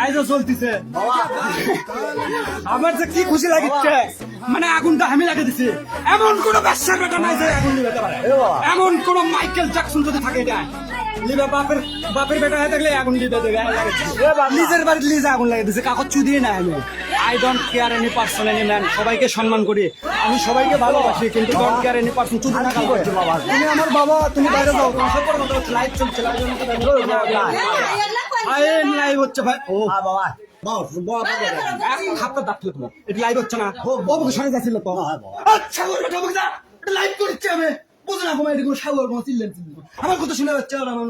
আইজো চলতেছে আমার যে কি খুশি লাগিচ্ছে, মানে আগুনটা আমি লাগিয়ে দিছি। এমন কোন ব্যবসার বেটা নাই যে আগুন নিভাতে পারে, এমন কোন মাইকেল জ্যাকসন যদি থাকে এটা লিবা বাপের বেটা হয়ে থাকলে আগুন দিতে দেবে। নিজের বাড়িতে লিজে আগুন লাগিয়ে দিছে, কাকত চুদিয়ে না আমি। I don't care any person any man, সবাইকে সম্মান করি, আমি সবাইকে ভালোবাসি, কিন্তু ডোন্ট কেয়ার এনি পার্সন। চুদি না করছে বাবা, তুমি আমার বাবা, তুমি বাইরে যাও, তোমার সব করে মতো লাইভ চলছে, লাইভ হচ্ছে ভাই। ও বাবা হাতটা দাঁতলে তোমার এটা লাইভ হচ্ছে না, বাবুকে সঙ্গে যাচ্ছিল তো। আচ্ছা লাইভ করছি আমি, বোঝে না কমা, এটা কোনো সাগু আর কমা চিল্লেন আমার কথা শুনে যাচ্ছে, আর আমার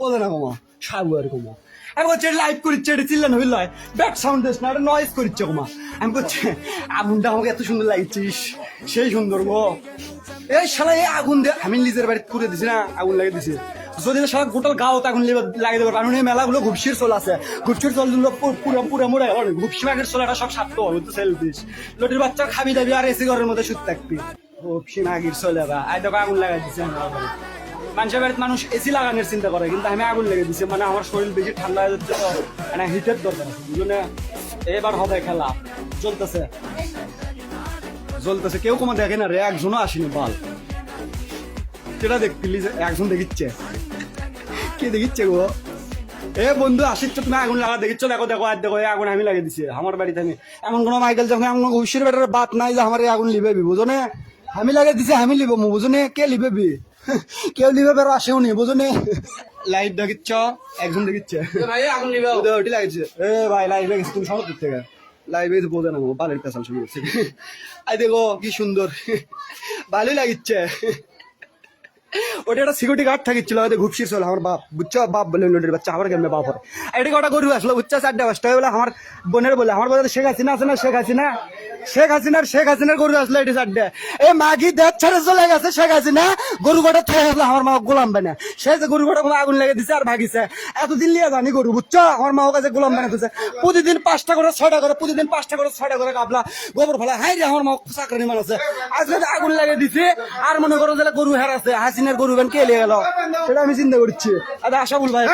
বোঝে না কমা সাগু আর কমা। আমি বলছি লাইভ করছে, এটা চিল্লেন হইল ব্যাক সাউন্ড দিস না, এটা নয়েজ করছে কমা। আমি বলছি আগুনটা আমাকে এত সুন্দর লাগছিস, সেই সুন্দর গো। এই শালা এই আগুন দিয়ে আমি নিজের বাড়িতে করে দিছি না, আগুন লাগিয়ে দিছি। যদি সারা গোটাল গাঁও আগুন লাগিয়ে দেবো, কারণ এই মেলাগুলো ঘুপসির চল আছে, ঘুপসির চলগুলো পুরা মোড়ে ঘুপসি মাগের চলাটা সব সারতে হবে তো, সেল দিস লটির বাচ্চা খাবি দাবি আর এসি ঘরের মধ্যে শুতে থাকবি। ঘুপসি মাগির চলে আই তোকে আগুন লাগাই দিছে। মানুষের বাড়িতে মানুষ এসি লাগানোর চিন্তা করে, কিন্তু আমি আগুন লেগে দিছি, মানে আমার শরীর বেশি ঠান্ডা হয়ে যাচ্ছে তো, মানে হিটের দরকার আছে, বুঝলে। এবার হবে খেলা, চলতেছে চলতেছে, কেউ কোনো দেখে না রে, একজনও আসেনি বাল। সেটা দেখতিলি একজন দেখিচ্ছে, কে দেখিচ্ছে গো? এ বন্ধু আসিচ্ছ তুমি আগুন লাগা দেখিচ্ছ, দেখো দেখো আর দেখো আগুন আমি লাগিয়ে দিছি আমার বাড়িতে। আমি এমন কোনো মাইকেল যখন এমন ঐশ্বর বেটার বাত নাই যে আমার আগুন লিবেবি, বুঝনে? আমি লাগিয়ে দিছি, আমি লিব বুঝনে, কে লিবেবি? কেউ লিবে বেরো আসেও নি, বুঝনে? লাইভ দেখিচ্ছ, একজন দেখিচ্ছে ভাই আগুন লিবে ওটি লাগিয়েছে। এ ভাই লাইভ লেগেছে, তুমি সব দিক থেকে লাইভ এসে বোঝে না, বালের পেশাল শুরু করছে। আই দেখো কি সুন্দর, ভালোই লাগিচ্ছে। ওটা একটা সিকিউরিটি গার্ড থাকিছিল, হয়তো ঘুপসির চল আমার বাপ, বুঝছো? বাপ বলে লোটের বাচ্চা, আমার কেমন বাপ হয়। এটা কটা গরু আসলো, বুঝছো? 4টা-5টা বলে আমার বোনের বলে, আমার বলে শেখ হাসিনা আছে না, শেখ হাসিনার গরু আসলো এটি 4টা। এ মাগি দেশ ছেড়ে চলে গেছে শেখ হাসিনা, গরু কটা থেকে আসলো আমার মা গোলাম বানা, সে যে গরু কটা আগুন লেগে দিছে আর ভাগিছে। এতদিন লিয়ে জানি গরু, বুঝছো? আমার মাও কাছে গোলাম বানা দিচ্ছে, প্রতিদিন 5টা করে 6টা করে, প্রতিদিন 5টা করে 6টা করে কাবলা গোবর ফেলা। হ্যাঁ রে আমার মা চাকরি মান আছে, আজকে আগুন লেগে দিছে। আর মনে করো যে গরু হেরাছে, হাসিনার গরু কে লিয়ে গেল সেটা আমি চিন্তা করছি। আচ্ছা আশা বল ভাই